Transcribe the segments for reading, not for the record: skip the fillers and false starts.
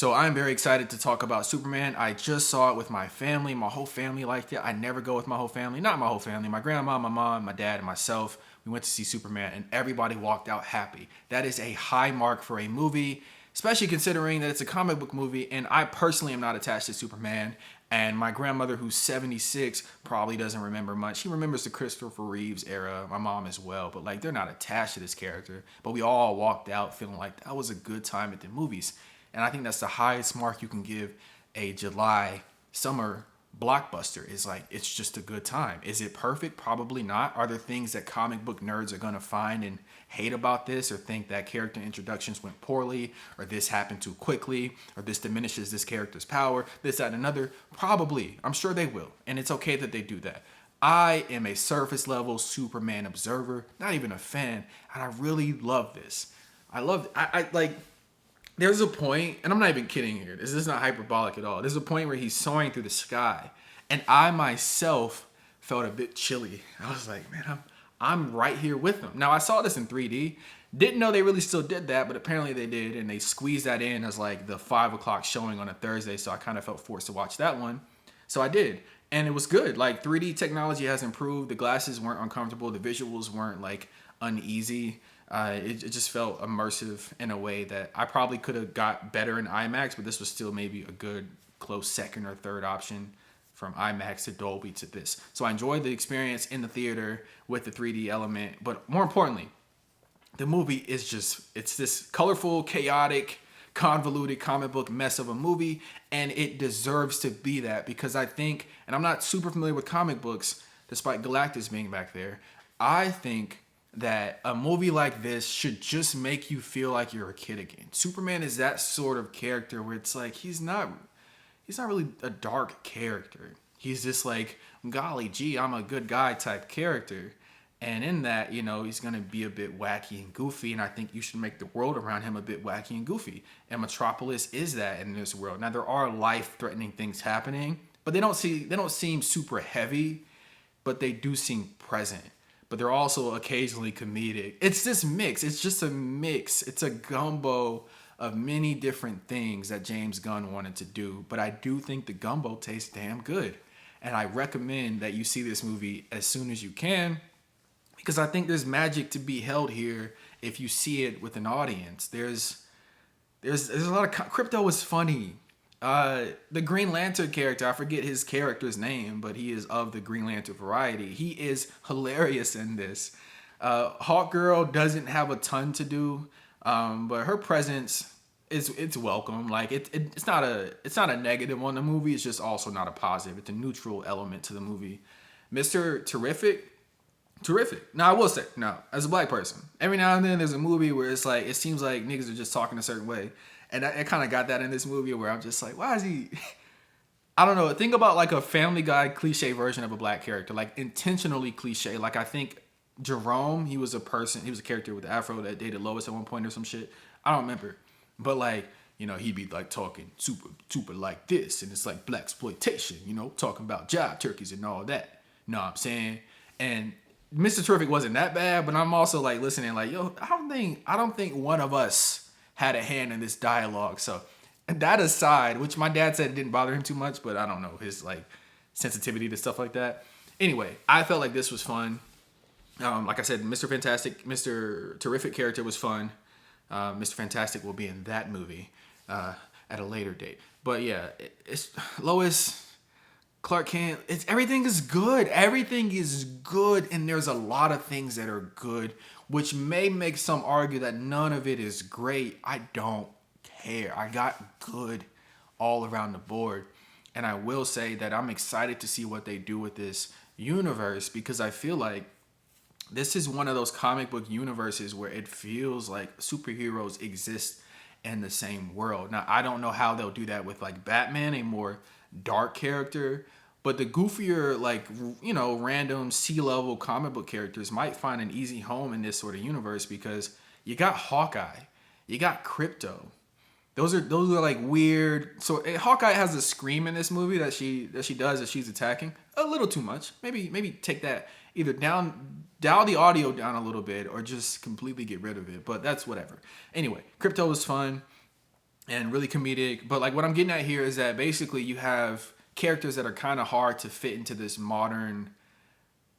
So I'm very excited to talk about Superman. I just saw it with my family. My whole family liked it. I never go with my whole family. Not my whole family. My grandma, my mom, my dad, and myself. We went to see Superman and everybody walked out happy. That is a high mark for a movie, especially considering that it's a comic book movie and I personally am not attached to Superman. And my grandmother, who's 76, probably doesn't remember much. She remembers the Christopher Reeves era, my mom as well, but like they're not attached to this character. But we all walked out feeling like that was a good time at the movies. And I think that's the highest mark you can give a July summer blockbuster is like it's just a good time. Is it perfect? Probably not. Are there things that comic book nerds are gonna find and hate about this or think that character introductions went poorly or this happened too quickly or this diminishes this character's power, this, that, and another? Probably. I'm sure they will. And it's okay that they do that. I am a surface level Superman observer, not even a fan, and I really love this. I love I like there's a point, and I'm not even kidding here. This is not hyperbolic at all. There's a point where he's soaring through the sky, and I myself felt a bit chilly. I was like, man, I'm right here with him. Now I saw this in 3D. Didn't know they really still did that, but apparently they did, and they squeezed that in as like the 5 o'clock showing on a Thursday. So I kind of felt forced to watch that one. So I did, and it was good. Like 3D technology has improved. The glasses weren't uncomfortable. The visuals weren't like uneasy. It just felt immersive in a way that I probably could have got better in IMAX, but this was still maybe a good close second or third option from IMAX to Dolby to this. So I enjoyed the experience in the theater with the 3D element, but more importantly, the movie is just, it's this colorful, chaotic, convoluted comic book mess of a movie, and it deserves to be that because I think, and I'm not super familiar with comic books, despite Galactus being back there, I think that a movie like this should just make you feel like you're a kid again. Superman is that sort of character where it's like he's not really a dark character. He's just like, golly gee, I'm a good guy type character. And in that, you know, he's gonna be a bit wacky and goofy, and I think you should make the world around him a bit wacky and goofy. And Metropolis is that in this world. Now there are life-threatening things happening, but they don't seem super heavy, but they do seem present. But they're also occasionally comedic. It's this mix. It's just a mix. It's a gumbo of many different things that James Gunn wanted to do. But I do think the gumbo tastes damn good. And I recommend that you see this movie as soon as you can because I think there's magic to be held here if you see it with an audience. There's a lot of Crypto is funny. The Green Lantern character, I forget his character's name, but he is of the Green Lantern variety. He is hilarious in this. Hawkgirl doesn't have a ton to do, but her presence it's welcome. Like it's not a negative on the movie. It's just also not a positive. It's a neutral element to the movie. Mr. Terrific. Now I will say, now as a black person, every now and then there's a movie where it's like it seems like niggas are just talking a certain way. And I kind of got that in this movie where I'm just like, why is he? I don't know. Think about like a Family Guy cliche version of a black character, like intentionally cliche. Like I think Jerome, he was a character with the afro that dated Lois at one point or some shit. I don't remember. But like, you know, he'd be like talking super like this. And it's like black exploitation, you know, talking about job turkeys and all that. Know what I'm saying? And Mr. Terrific wasn't that bad, but I'm also like listening like, yo, I don't think one of us had a hand in this dialogue. So that aside, which my dad said didn't bother him too much, but I don't know his like sensitivity to stuff like that. Anyway, I felt like this was fun. Like I said, Mr. Terrific character was fun. Mr. Fantastic will be in that movie at a later date. But yeah, it's Lois, Clark Kent. Everything is good. Everything is good, and there's a lot of things that are good, which may make some argue that none of it is great. I don't care. I got good all around the board. And I will say that I'm excited to see what they do with this universe because I feel like this is one of those comic book universes where it feels like superheroes exist in the same world. Now, I don't know how they'll do that with like Batman, a more dark character, but the goofier, like, you know, random C-level comic book characters might find an easy home in this sort of universe because you got Hawkeye, you got Crypto. Those are like weird. So Hawkeye has a scream in this movie that she does as she's attacking. A little too much. Maybe take that either dial the audio down a little bit or just completely get rid of it. But that's whatever. Anyway, Crypto was fun. and really comedic. But like what I'm getting at here is that basically you have characters that are kind of hard to fit into this modern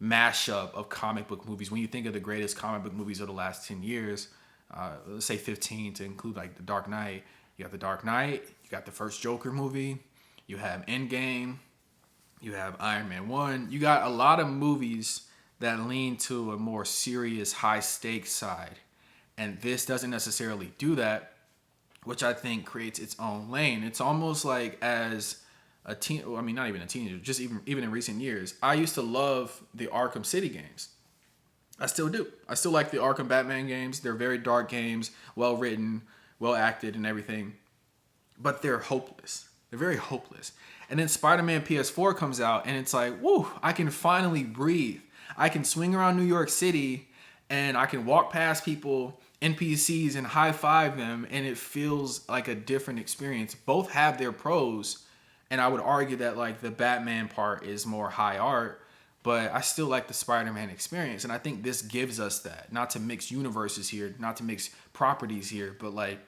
mashup of comic book movies. When you think of the greatest comic book movies of the last 10 years, let's say 15 to include like The Dark Knight, you have The Dark Knight, you got the first Joker movie, you have Endgame, you have Iron Man 1. You got a lot of movies that lean to a more serious, high stakes side. And this doesn't necessarily do that, which I think creates its own lane. It's almost like as a teen, I mean, not even a teenager, just even in recent years, I used to love the Arkham City games. I still do. I still like the Arkham Batman games. They're very dark games, well written, well acted, and everything. But they're hopeless. They're very hopeless. And then Spider-Man PS4 comes out, and it's like, woo, I can finally breathe. I can swing around New York City, and I can walk past people, NPCs, and high five them, and it feels like a different experience. Both have their pros, and I would argue that like the Batman part is more high art, but I still like the Spider-Man experience, and I think this gives us that. Not to mix universes here, not to mix properties here, but like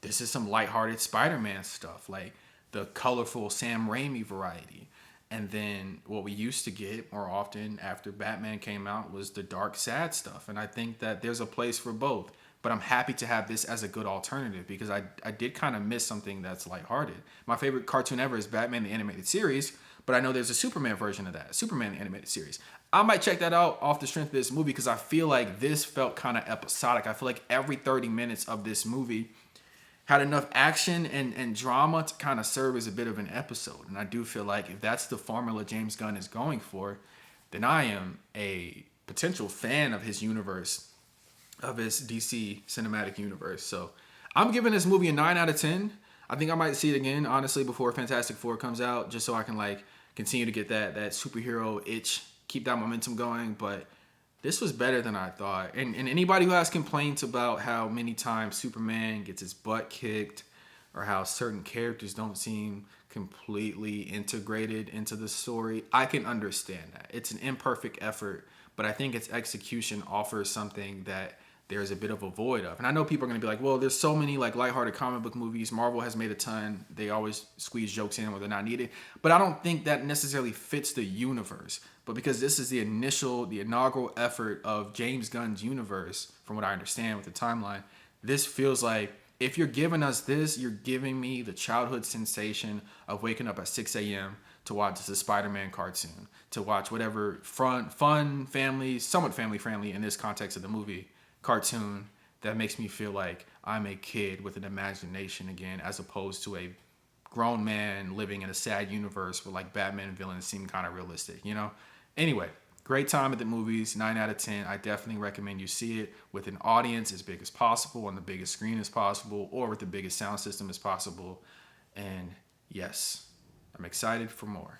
this is some lighthearted Spider-Man stuff, like the colorful Sam Raimi variety. And then what we used to get more often after Batman came out was the dark, sad stuff. And I think that there's a place for both. But I'm happy to have this as a good alternative because I did kind of miss something that's lighthearted. My favorite cartoon ever is Batman the Animated Series, but I know there's a Superman version of that, Superman the Animated Series. I might check that out off the strength of this movie because I feel like this felt kind of episodic. I feel like every 30 minutes of this movie had enough action and drama to kind of serve as a bit of an episode. And I do feel like if that's the formula James Gunn is going for, then I am a potential fan of his universe, of his DC cinematic universe. So I'm giving this movie a 9 out of 10. I think I might see it again, honestly, before Fantastic Four comes out, just so I can like continue to get that superhero itch, keep that momentum going. But this was better than I thought. And anybody who has complaints about how many times Superman gets his butt kicked or how certain characters don't seem completely integrated into the story, I can understand that. It's an imperfect effort, but I think its execution offers something that there's a bit of a void of. And I know people are going to be like, well, there's so many like lighthearted comic book movies. Marvel has made a ton. They always squeeze jokes in where they're not needed. But I don't think that necessarily fits the universe. But because this is the inaugural effort of James Gunn's universe, from what I understand with the timeline, this feels like if you're giving us this, you're giving me the childhood sensation of waking up at 6 a.m. to watch the Spider-Man cartoon, to watch whatever fun, family, somewhat family friendly in this context of the movie, cartoon that makes me feel like I'm a kid with an imagination again, as opposed to a grown man living in a sad universe where like Batman villains seem kind of realistic, you know? Anyway, great time at the movies, 9 out of 10. I definitely recommend you see it with an audience as big as possible, on the biggest screen as possible, or with the biggest sound system as possible. And yes, I'm excited for more.